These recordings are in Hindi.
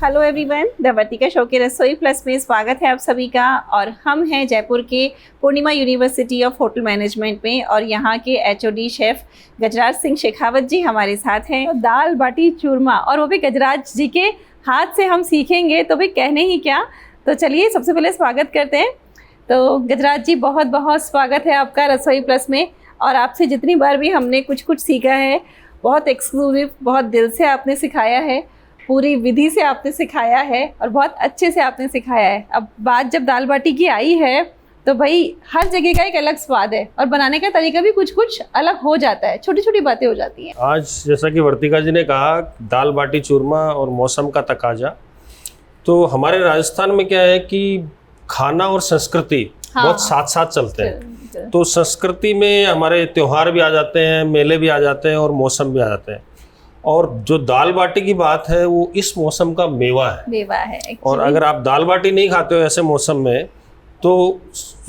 Hello everyone, the Vartika show के रसोई प्लस में स्वागत है आप सभी का। और हम हैं जयपुर के पूर्णिमा यूनिवर्सिटी ऑफ होटल मैनेजमेंट में और यहाँ के एचओडी शेफ गजराज सिंह शेखावत जी हमारे साथ हैं। तो दाल बाटी चूरमा और वो भी गजराज जी के हाथ से हम सीखेंगे तो भी कहने ही क्या। तो चलिए सबसे पहले स्वागत करते हैं। तो गजराज जी बहुत बहुत स्वागत है आपका रसोई प्लस में। और आपसे जितनी बार भी हमने कुछ सीखा है, बहुत एक्सक्लूसिव, बहुत दिल से आपने सिखाया है, पूरी विधि से आपने सिखाया है और बहुत अच्छे से आपने सिखाया है। अब बात जब दाल बाटी की आई है तो भाई हर जगह का एक अलग स्वाद है और बनाने का तरीका भी कुछ अलग हो जाता है, छोटी छोटी बातें हो जाती हैं। आज जैसा कि वर्तिका जी ने कहा, दाल बाटी चूरमा और मौसम का तकाजा, तो हमारे राजस्थान में क्या है कि खाना और संस्कृति बहुत साथ साथ चलते हैं। तो संस्कृति में हमारे त्योहार भी आ जाते हैं, मेले भी आ जाते हैं और मौसम भी आ जाते हैं। और जो दाल बाटी की बात है वो इस मौसम का मेवा है और अगर आप दाल बाटी नहीं खाते हो ऐसे मौसम में तो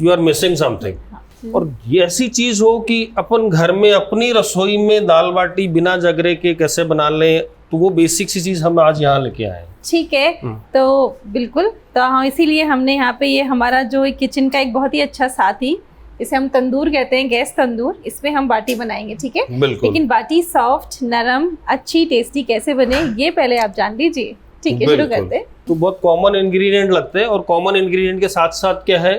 यू आर मिसिंग समथिंग। और ये ऐसी चीज हो कि अपन घर में अपनी रसोई में दाल बाटी बिना जगरे के कैसे बना लें, तो वो बेसिक सी चीज हम आज यहाँ लेके आए। ठीक है, तो बिल्कुल, तो हाँ इसीलिए हमने यहाँ पे ये हमारा जो किचन का एक बहुत ही अच्छा साथी, इसे हम तंदूर कहते हैं, गैस तंदूर, इसमें हम बाटी बनाएंगे। ठीक है, लेकिन बाटी सॉफ्ट, नरम, अच्छी, टेस्टी कैसे बने ये पहले आप जान लीजिए। ठीक है, शुरू करते हैं। तो बहुत कॉमन इंग्रेडिएंट लगते हैं और कॉमन इंग्रेडिएंट के साथ साथ क्या है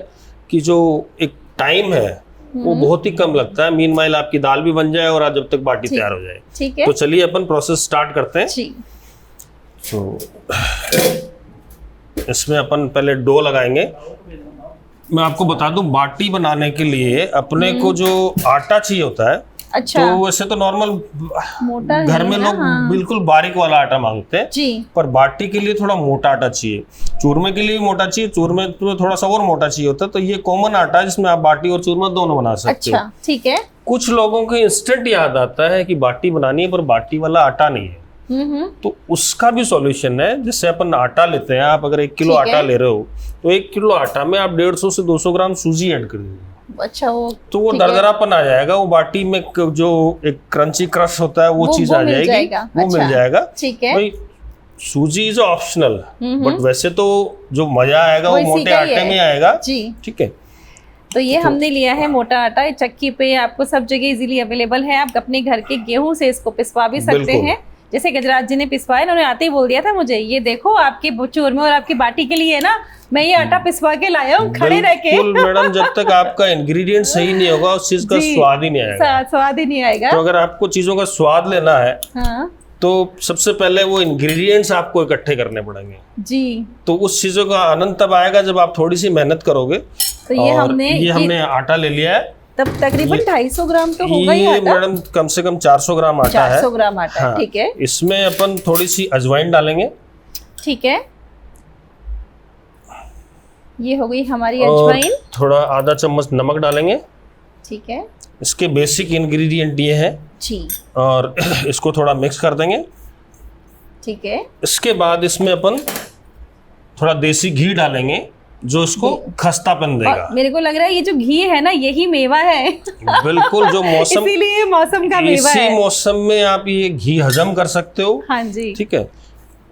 कि जो एक टाइम है वो बहुत ही कम लगता है। मीनवाइल आपकी दाल भी बन जाए और आज जब तक बाटी तैयार हो जाए। ठीक है, तो चलिए अपन प्रोसेस स्टार्ट करते हैं। जी। तो इसमें अपन पहले डो लगाएंगे। मैं आपको बता दूं, बाटी बनाने के लिए अपने को जो आटा चाहिए होता है, अच्छा, तो वैसे तो नॉर्मल मोटा घर में लोग बिल्कुल बारीक वाला आटा मांगते हैं जी, पर बाटी के लिए थोड़ा मोटा आटा चाहिए। चूरमे के लिए भी मोटा चाहिए, चूरमे तो थोड़ा सा और मोटा चाहिए होता है। तो ये कॉमन आटा है जिसमें आप बाटी और चूरमा दोनों बना सकते हो। अच्छा, ठीक है। कुछ लोगों को इंस्टेंट याद आता है कि बाटी बनानी है पर बाटी वाला आटा नहीं है, तो उसका भी सॉल्यूशन है। जैसे अपन आटा लेते हैं, आप अगर 1 किलो आटा ले रहे हो तो 1 किलो आटा में आप 150 से 200 ग्राम सूजी ऐड कर दीजिए। अच्छा, तो वो दरदरापन आ जाएगा, वो बाटी में जो एक क्रंची क्रश होता है वो चीज आ जाएगी, वो मिल जाएगा। ठीक है भाई, सूजी इज ऑप्शनल, बट वैसे तो जो मजा आएगा वो मोटे आटे में आएगा जी। ठीक है, तो ये हमने लिया है मोटा आटा। चक्की पे आपको सब जगह इजीली अवेलेबल है। आप अपने घर के गेहूं से इसको पिसवा भी सकते हैं, जैसे गजराज जी ने पिसवाया, उन्होंने आते ही बोल दिया था मुझे, ये देखो आपके चूरमे और आपकी बाटी के लिए ना मैं ये आटा पिसवा के लाया हूँ खड़े रह के। मैडम, जब तक आपका इंग्रेडिएंट सही नहीं होगा उस चीज का स्वाद ही नहीं आएगा। स्वाद ही नहीं आएगा। तो अगर आपको चीजों का स्वाद लेना है, हाँ, तो सबसे पहले वो इंग्रेडिएंट्स आपको इकट्ठे करने पड़ेंगे जी। तो उस चीजों का आनंद तब आएगा जब आप थोड़ी सी मेहनत करोगे। तो ये हमने आटा ले लिया है, तब तकरीबन 250 ग्राम तो होगा ही आटा। मैडम कम से कम 400 ग्राम आटा है। 400 ग्राम आटा। हाँ, ठीक है। इसमें अपन थोड़ी सी अजवाइन डालेंगे। ठीक है, ये हो गई हमारी अजवाइन। थोड़ा आधा चम्मच नमक डालेंगे। ठीक है, इसके बेसिक इंग्रेडिएंट ये है जी। और इसको थोड़ा मिक्स कर देंगे। ठीक है, इसके बाद इसमें अपन थोड़ा देसी घी डालेंगे जो इसको खस्तापन देगा। मेरे को लग रहा है ये जो घी है ना, यही मेवा है। बिल्कुल, जो मौसम, इसीलिए मौसम का मेवा है। इसी मौसम में आप ये घी हजम कर सकते हो। हाँ जी। ठीक है,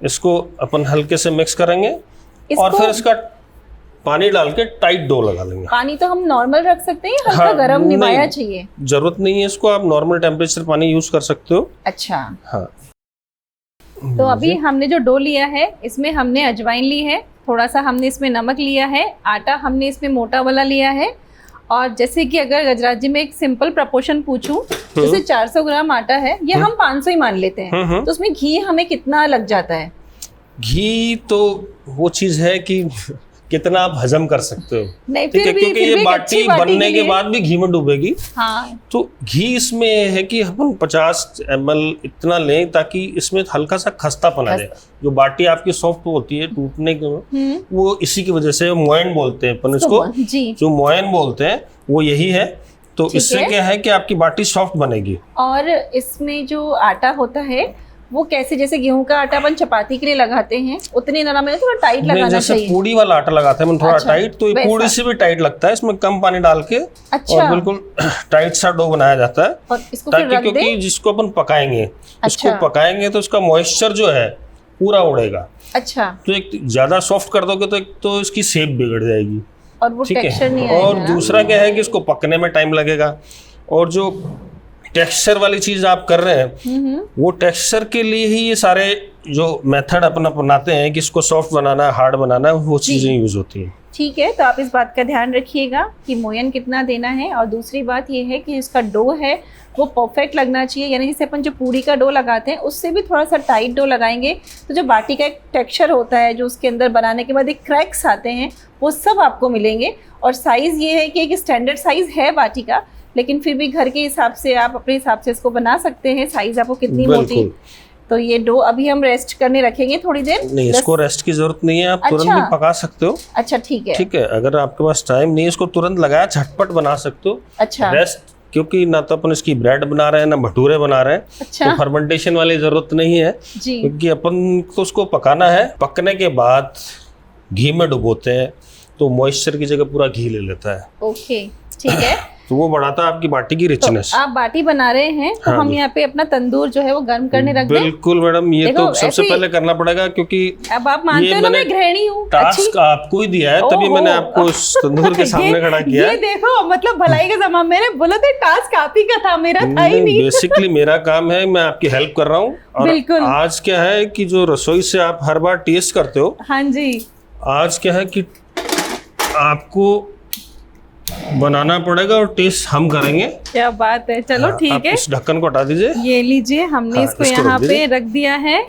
इसको अपन हल्के से मिक्स करेंगे और फिर इसका पानी डाल के टाइट डो लगा लेंगे। पानी तो हम नॉर्मल रख सकते हैं, हल्का गर्म निभाया चाहिए? जरूरत नहीं है इसको, आप नॉर्मल टेम्परेचर पानी यूज कर सकते हो। अच्छा, हाँ। तो अभी हमने जो डो लिया है इसमें हमने अजवाइन ली है, थोड़ा सा हमने इसमें नमक लिया है, आटा हमने इसमें मोटा वाला लिया है। और जैसे कि अगर गजराज जी में एक सिंपल प्रपोर्शन पूछूं, जैसे 400 ग्राम आटा है, ये हम 500 ही मान लेते हैं, तो उसमें घी हमें कितना लग जाता है? घी तो वो चीज है कि कितना आप हजम कर सकते हो। नहीं, ठीक है, क्योंकि ये बाटी बनने के बाद भी घी में डूबेगी। हाँ। तो घी इसमें है कि हम 50 ml इतना लें ताकि इसमें हल्का सा खस्तापन आ जाए। जो बाटी आपकी सॉफ्ट होती है टूटने के, वो इसी की वजह से मोयन बोलते हैं अपन इसको, जो मोयन बोलते हैं वो यही है। तो इससे क्या है कि आपकी बाटी सॉफ्ट बनेगी। और इसमें जो आटा होता है वो कैसे, जैसे गेहूं का आटा अपन चपाती के लिए लगाते हैं उतने नरम है, थोड़ा टाइट लगाना जैसे चाहिए? पूड़ी वाला आटा लगाते हैं थोड़ा टाइट, तो ये पूड़ी से भी टाइट लगता है। इसमें कम पानी डाल के और बिल्कुल टाइट सा डो बनाया जाता है, ताकि क्योंकि जिसको अपन पकाएंगे, इसको पकाएंगे तो उसका मॉइस्चर जो है पूरा उड़ेगा। अच्छा। तो एक ज्यादा सॉफ्ट कर दोगे तो एक तो इसकी शेप बिगड़ जाएगी और वो ठीक टेक्सचर है। नहीं आएगा और ना? दूसरा क्या है कि इसको पकने में टाइम लगेगा, और जो टेक्सचर वाली चीज आप कर रहे हैं वो टेक्सचर के लिए ही ये सारे जो मेथड अपन अपनाते हैं कि इसको सॉफ्ट बनाना है, हार्ड बनाना है, वो चीजें यूज होती हैं। ठीक है, तो आप इस बात का ध्यान रखिएगा कि मोयन कितना देना है। और दूसरी बात ये है कि इसका डो है वो परफेक्ट लगना चाहिए, यानी जैसे अपन जो पूरी का डो लगाते हैं उससे भी थोड़ा सा टाइट डो लगाएंगे तो जो बाटी का एक टेक्सचर होता है, जो उसके अंदर बनाने के बाद एक क्रैक्स आते हैं, वो सब आपको मिलेंगे। और साइज़ ये है कि एक स्टैंडर्ड साइज़ है बाटी का, लेकिन फिर भी घर के हिसाब से आप अपने हिसाब से इसको बना सकते हैं। साइज़ आपको कितनी मोटी। तो ये डो अभी हम रेस्ट करने रखेंगे थोड़ी देर। नहीं, इसको रेस्ट की जरूरत नहीं है, आप तुरंत भी पका सकते हो। अच्छा ठीक है। ठीक है, अगर आपके पास टाइम नहीं है इसको तुरंत लगाया झटपट बना सकते हो। अच्छा। रेस्ट, क्योंकि ना तो अपन इसकी ब्रेड बना रहे हैं ना भटूरे बना रहे हैं। अच्छा। तो फर्मेंटेशन वाली जरूरत नहीं है जी। क्योंकि अपन तो उसको पकाना है। पकने के बाद घी में डुबोते हैं तो मॉइस्चर की जगह पूरा घी ले लेता है। ओके ठीक है। तो वो बढ़ाता है आपकी बाटी की रिचनेस। तो आप बाटी बना रहे हैं तो हाँ हम जी। यहाँ पे अपना तंदूर जो है वो गर्म करने रख दें। बिल्कुल मैडम, ये देखो, तो सबसे ऐसे ही- पहले करना पड़ेगा क्योंकि अब आप मानते ये हो ना मैंने मैं गृहिणी हूँ। टास्क आपको ही दिया है, तभी ओहो। मैंने आपको इस तंदूर के सामने खड़ा किया ये है। देखो, मतलब भलाई का जमा, मैंने बोला था टास्क आप ही का था, मेरा था ही नहीं। बेसिकली मेरा काम है, मैं आपकी हेल्प कर रहा हूँ। और बिल्कुल। आज क्या है कि जो रसोई से आप हर बार टेस्ट करते हो, हाँ जी। आज क्या है कि आपको बनाना पड़ेगा और टेस्ट हम करेंगे। क्या बात है, चलो हाँ, ठीक आप है। इस ढक्कन को हटा दीजिए। ये लीजिए, हमने हाँ, इसको इसको यहाँ रख दीजिए। पे रख दिया है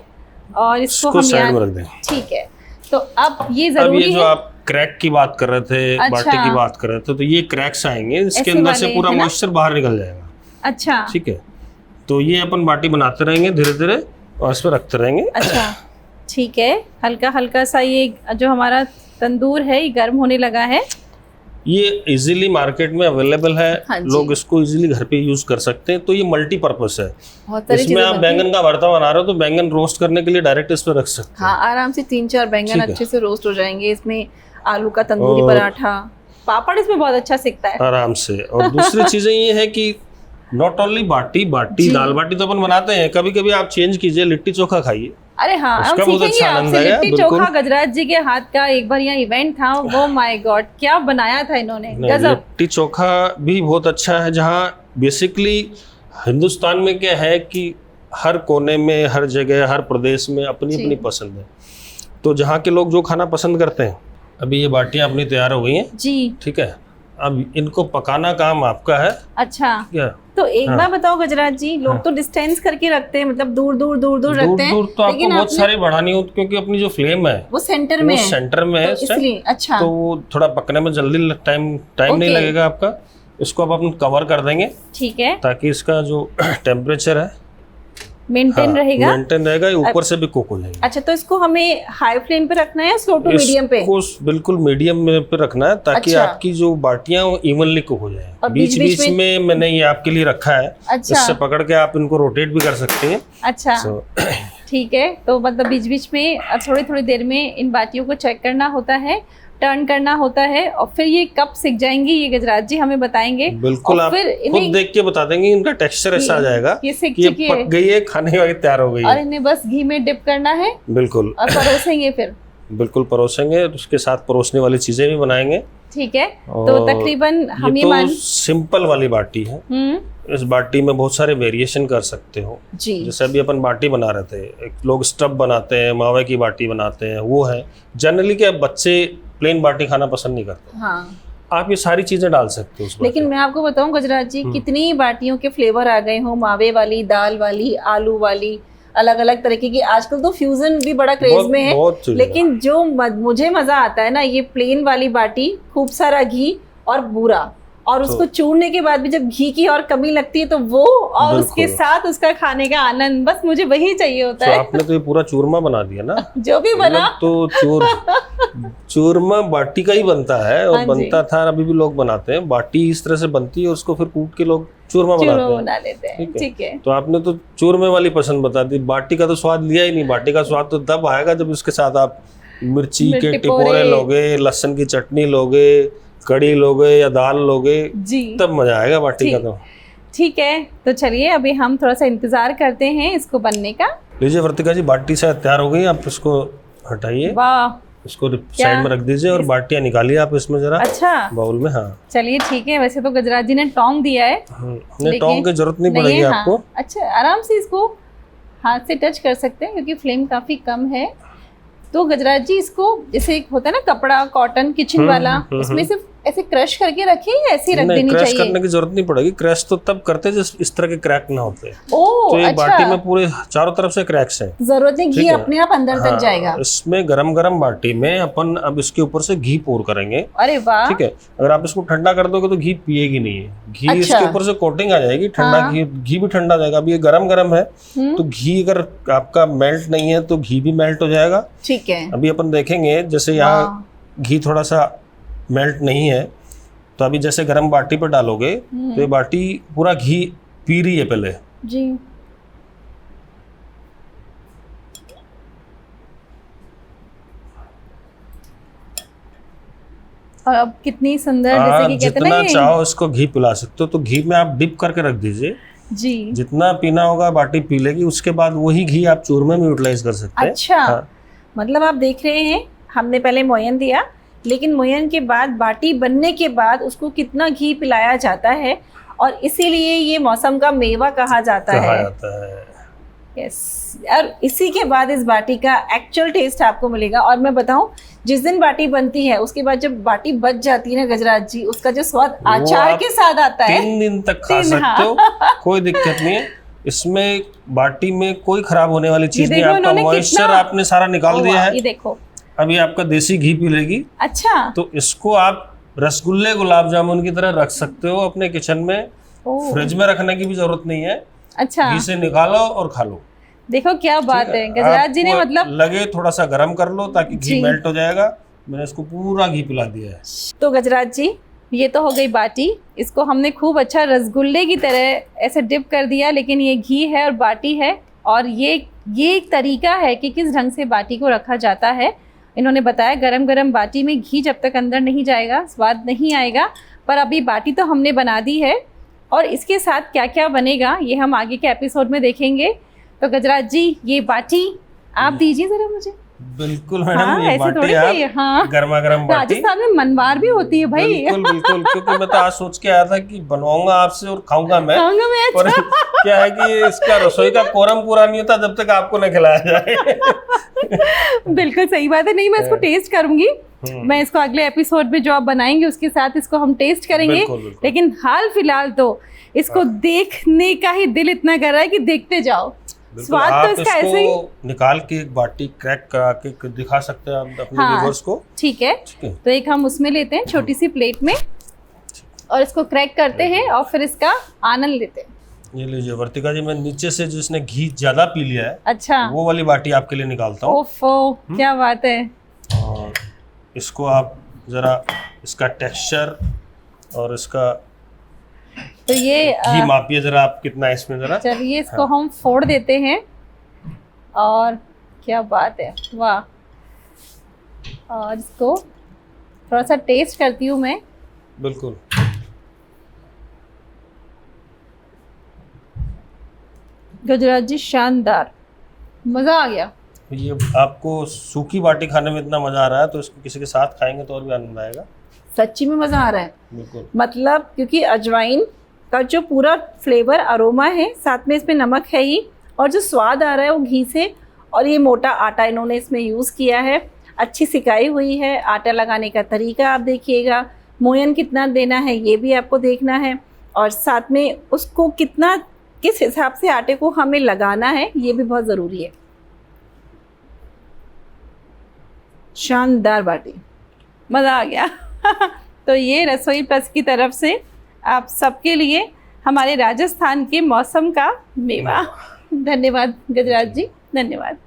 और इसको इसको हम साइड यहाँ में रख दें। ठीक है। तो अब ये अब जरूरी ये जो है। आप क्रैक की बात कर रहे थे, अच्छा। बाटी की बात कर रहे थे, तो ये क्रैक्स आएंगे, इसके ऐसे अंदर से वाले, पूरा है ना? मॉइस्चर बाहर निकल जाएगा। अच्छा ठीक है, तो ये अपन बाटी बनाते रहेंगे धीरे धीरे और इस पर रखते रहेंगे। अच्छा ठीक है। हल्का हल्का सा ये जो हमारा तंदूर है ये गर्म होने लगा है। ये इजीली मार्केट में अवेलेबल है। हाँ जी। लोग इसको इजीली घर पे यूज कर सकते हैं। तो ये मल्टीपर्पज है। बहुत सारी इसमें चीजें आप बनती हैं। बैंगन का भरता बना रहे हो तो बैंगन रोस्ट करने के लिए डायरेक्ट इस पर रख सकते हैं। हाँ, आराम से 3-4 बैंगन ठीक है। अच्छे से रोस्ट हो जाएंगे। इसमें आलू का तंदूरी और- पराठा, पापड़ इसमें बहुत अच्छा सिकता है। आराम से। और दूसरी चीजें ये है कि नॉट ओनली बाटी जी। दाल बाटी तो अपन बनाते हैं, कभी कभी आप चेंज कीजिए, लिट्टी चोखा खाइए। अरे हाँ, हम उसका बहुत सीखेंगे अच्छा आनंद आपसे। आएगा, लिट्टी बिल्कुल। चोखा गजराज जी के हाथ का एक बार यहाँ इवेंट था, वो माय गॉड क्या बनाया था इन्होंने, नहीं, गजब। लिट्टी चोखा भी बहुत अच्छा है। जहाँ बेसिकली हिंदुस्तान में क्या है कि हर कोने में, हर जगह, हर प्रदेश में अपनी जी। अपनी पसंद है। तो जहाँ के लोग जो खाना पसंद करते हैं, अभी ये बाटियाँ अपनी तैयार हो गई हैं। जी। ठीक है, अब इनको पकाना काम आपका है। अच्छा, क्या तो एक हाँ। बार बताओ गजराज जी, लोग तो डिस्टेंस करके रखते हैं, मतलब दूर दूर दूर दूर रखते हैं, दूर तो आपको लेकिन बहुत आपने सारी बढ़ानी होती, क्योंकि अपनी जो फ्लेम है वो सेंटर में वो है, सेंटर में है तो इस टाइम। इसलिए अच्छा तो वो थोड़ा पकने में जल्दी टाइम नहीं ओके। लगेगा आपका। इसको अब अपन कवर कर देंगे ठीक है, ताकि इसका जो टेम्परेचर है मेंटेन रहेगा। मेंटेन रहेगा, ये ऊपर से भी कुक हो जाएगा। अच्छा, तो इसको हमें हाई फ्लेम पे रखना है या स्लो टू मीडियम पे? इसको बिल्कुल मीडियम में पे रखना है ताकि अच्छा। आपकी जो बाटियां वो इवनली कुक हो जाए। और बीच बीच-बीच बीच में मैंने ये आपके लिए रखा है। अच्छा। इससे पकड़ के आप इनको रोटेट भी कर सकते हैं। अच्छा So, ठीक है, तो मतलब बीच बीच में थोड़ी थोड़ी देर में इन बातियों को चेक करना होता है, टर्न करना होता है, और फिर ये कब सिक जाएंगी ये गजराज जी हमें बताएंगे। बिल्कुल और आप फिर खुद देख के बता देंगे, इनका टेक्सचर ऐसा आ जाएगा ये सिक कि ये चुकी पक है गई है, खाने वाली तैयार हो गई और है। इन्हें बस घी में डिप करना है बिल्कुल और परोसेंगे फिर। बिल्कुल परोसेंगे, उसके साथ परोसने वाली चीजें भी बनाएंगे। ठीक है, तो और तकरीबन हम ये ये मान तो सिंपल वाली बाटी है। इस बाटी में बहुत सारे वेरिएशन कर सकते हो। जी। जैसे अभी अपन बाटी बना रहे थे, एक लोग स्टफ बनाते हैं, मावे की बाटी बनाते हैं, वो है। जनरली क्या बच्चे प्लेन बाटी खाना पसंद नहीं करते। हाँ, आप ये सारी चीजें डाल सकते हो उस बाटी लेकिन मैं आपको बताऊं गजराज जी, कितनी बाटियों के फ्लेवर आ गए हो, मावे वाली, दाल वाली, आलू वाली, अलग अलग तरीके की। आजकल तो फ्यूजन भी बड़ा क्रेज में है, बहुत चीज़ें। लेकिन जो मुझे मजा आता है ना, ये प्लेन वाली बाटी, खूब सारा घी और बूरा, और उसको चूरने के बाद भी जब घी की और कमी लगती है तो वो, और उसके बिल्कुल। साथ उसका खाने का आनंद, बस मुझे वही चाहिए होता तो है। आपने तो ये पूरा चूरमा बना दिया ना। जो भी बना। मतलब तो चूरमा बाटी का ही बनता है, और हाँ जी। बनता था, अभी भी लोग बनाते हैं। बाटी इस तरह से बनती है, उसको फिर कूट के लोग चूरमा बनाते हैं। बना लेते हैं। ठीक है, तो आपने तो चूरमे वाली पसंद बता दी, बाटी का तो स्वाद लिया ही नहीं। बाटी का स्वाद तो तब आएगा जब उसके साथ आप मिर्ची के टिपोरे लोगे, लहसुन की चटनी लोगे, कड़ी लोगे या दाल लोगे, जी तब मजा आएगा बाटी का। तो ठीक है, तो चलिए अभी हम थोड़ा सा इंतजार करते हैं इसको बनने का। लीजिए वर्तिका जी, बाटी शायद तैयार हो गई, आप इसको हटाइए, वाह, इसको साइड में रख दीजिए और बाटियां निकालिए आप इसमें जरा अच्छा बाउल में। हाँ चलिए ठीक है। वैसे तो गजराज जी ने टोंग दिया है, नहीं, टोंग की जरूरत नहीं पड़ेगी है, आपको। हाँ। अच्छा, आराम से इसको हाथ से टच कर सकते हैं क्योंकि फ्लेम काफी कम है। तो गजराज जी इसको जैसे एक होता है ना कपड़ा कॉटन किचन वाला, उसमें सिर्फ ऐसे क्रश करके रखें या ऐसे ही रख देनी क्रश चाहिए? करने की जरूरत नहीं पड़ेगी, क्रश तो तब करते हैं जब इस तरह के क्रैक ना होते। ओह तो ये अच्छा, बाटी में पूरे चारों तरफ से क्रैक्स हैं, जरूरत नहीं, घी अपने आप अंदर तक जाएगा। इसमें गरम गरम बाटी में अपन अब इसके ऊपर से घी पोर करेंगे। अरे वाह, ठीक है, अगर आप इसको ठंडा कर दोगे तो घी पिएगी नहीं है, घी अच्छा। इसके ऊपर से कोटिंग आ जाएगी, ठंडा घी भी ठंडा जाएगा। अब ये गरम गरम है तो घी अगर आपका मेल्ट नहीं है तो घी भी मेल्ट हो जाएगा। ठीक है, अभी अपन देखेंगे जैसे यहाँ घी थोड़ा सा मेल्ट नहीं है, तो अभी जैसे गरम बाटी पर डालोगे तो ये बाटी पूरा घी पी रही है पहले जी। और अब कितनी सुंदर, जैसे कि कहते हैं ना, जितना चाहो इसको घी पिला सकते हो, तो घी में आप डिप करके रख दीजिए जी। जितना पीना होगा बाटी पी लेगी, उसके बाद वही घी आप चूरमे में यूटिलाइज कर सकते हैं। अच्छा, हाँ। मतलब आप देख रहे हैं, हमने पहले मोयन दिया, लेकिन मोयन के बाद बाटी बनने के बाद उसको कितना घी पिलाया जाता है, और इसीलिए ये मौसम का मेवा कहा जाता है। यस, और इसी के बाद इस बाटी का एक्चुअल टेस्ट आपको मिलेगा। और मैं बताऊं, जिस दिन बाटी बनती है उसके बाद जब बाटी बच जाती है ना गजराज जी, उसका जो स्वाद अचार के साथ आता है, 3 दिन तक खा सकते हो, कोई दिक्कत नहीं है। इसमें बाटी में कोई खराब होने वाली चीज नहीं है। आपका मॉइस्चर आपने सारा निकाल दिया है। ये देखो, अभी आपका देसी घी पी लेगी। अच्छा, तो इसको आप रसगुल्ले गुलाब जामुन की तरह रख सकते हो अपने किचन में, फ्रिज में रखने की भी जरूरत नहीं है। अच्छा, घी से निकालो और खा लो। देखो क्या बात है, गजराज जी ने मतलब लगे थोड़ा सा गर्म कर लो ताकि घी मेल्ट हो जाएगा। मैंने इसको पूरा घी पिला दिया है। तो गजराज जी, ये तो हो गई बाटी, इसको हमने खूब अच्छा रसगुल्ले की तरह ऐसे डिप कर दिया, लेकिन ये घी है और बाटी है, और ये एक तरीका है कि किस ढंग से बाटी को रखा जाता है। इन्होंने बताया गरम गरम बाटी में घी जब तक अंदर नहीं जाएगा स्वाद नहीं आएगा। पर अभी बाटी तो हमने बना दी है, और इसके साथ क्या क्या बनेगा ये हम आगे के एपिसोड में देखेंगे। तो गजराज जी, ये बाटी आप दीजिए जरा मुझे। बिल्कुल मैडम, हाँ, ये बाटी आप गर्मा गर्म बाटी। राजस्थान में मनवार भी होती है भाई। बिल्कुल बिल्कुल, क्योंकि मैं तो आज सोच के आया था कि बनवाऊंगा आपसे और खाऊंगा मैं। अच्छा। और क्या है कि इसका रसोई का कोरम पूरा नहीं होता जब तक आपको न खिलाया जाए। बिल्कुल सही बात है। नहीं, मैं इसको टेस्ट करूंगी, मैं इसको अगले एपिसोड में जो आप बनाएंगे उसके साथ इसको हम टेस्ट करेंगे। बिल्कुल। लेकिन हाल फिलहाल तो इसको देखने का ही दिल इतना कर रहा है कि देखते जाओ। स्वाद तो इसका ऐसे ही निकाल के एक बाटी क्रैक करा के दिखा सकते हैं आप अपने व्यूअर्स को। ठीक है, तो एक हम उसमें लेते हैं छोटी सी प्लेट में, और इसको क्रैक करते हैं और फिर इसका आनंद लेते हैं। ये लीजिए वर्तिका जी, मैं नीचे से जिसने घी ज्यादा पी लिया है, अच्छा, वो वाली बाटी आपके लिए निकालता हूँ। ओफो, क्या बात है। और इसको आप जरा इसका टेक्सचर और इसका तो ये घी मापिए जरा आप कितना है इसमें जरा। चलिए इसको हम फोड़ देते हैं, और क्या बात है, वाह। और इसको थोड़ा सा टेस्ट करती हूँ मैं। बिल्कुल, गजराज जी शानदार, मजा आ गया। ये आपको सूखी बाटी खाने में इतना मजा आ रहा है, तो इसको किसी के साथ खाएंगे तो और भी आनंद आएगा। सच्ची में मजा आ रहा है। बिल्कुल, मतलब क्योंकि अजवाइन का जो पूरा फ्लेवर अरोमा है, साथ में इसमें नमक है ही, और जो स्वाद आ रहा है वो घी से, और ये मोटा आटा इन्होंने इसमें यूज़ किया है, अच्छी सिकाई हुई है। आटा लगाने का तरीका आप देखिएगा, मोयन कितना देना है ये भी आपको देखना है, और साथ में उसको कितना किस हिसाब से आटे को हमें लगाना है ये भी बहुत ज़रूरी है। शानदार बाटी, मज़ा आ गया। तो ये रसोई प्लस की तरफ से आप सबके लिए हमारे राजस्थान के मौसम का मेवा। धन्यवाद गजराज जी, धन्यवाद।